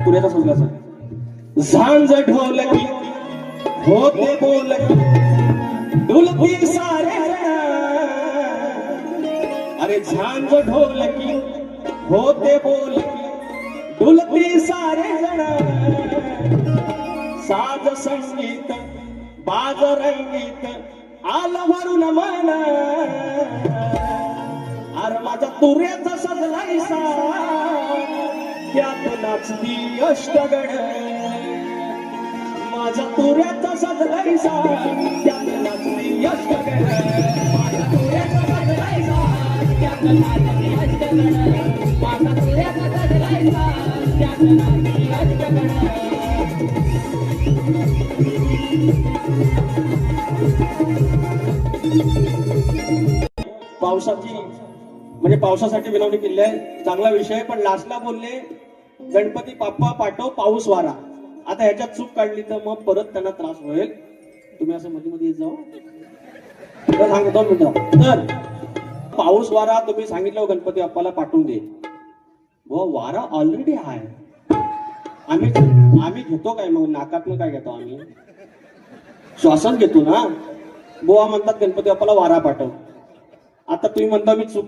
पुण्याचा सजला झांज ढोलकी होते बोलकी डुलती सारे अरे झांज ढोलकी होते बोलकी डुलती सारे साज संगीत बाज रंगीत आलं भरून मन अरे माझा तुऱ्याचा सजलायसा त्यात नाचती अष्टगण माझा तुऱ्याचा सजलायसा त्यात नाचती अष्टगण माझा तुऱ्याचा सजलायसा त्यात नाचती अष्टगण माझा तुऱ्याचा सजलायसा त्यात नाचती अष्टगण पावसाची म्हणजे पावसासाठी विनवणी केली आहे चांगला विषय पण लास्टला बोलले गणपती बाप्पा पाठव पाऊस वारा आता ह्याच्यात चूक काढली तर मग परत त्यांना त्रास होईल तुम्ही असं मध्ये मध्ये जाऊ सांगतो 2 मिनिटं तर पाऊस वारा तुम्ही सांगितलं गणपती बाप्पाला पाठवून दे व वारा ऑलरेडी आहे आम्ही घेतो काय मग नाकातनं काय घेतो आम्ही श्वासन घेतो ना बुवा म्हणतात गणपती बाप्पाला वारा पाठव आता तुम्ही म्हणता मी चूक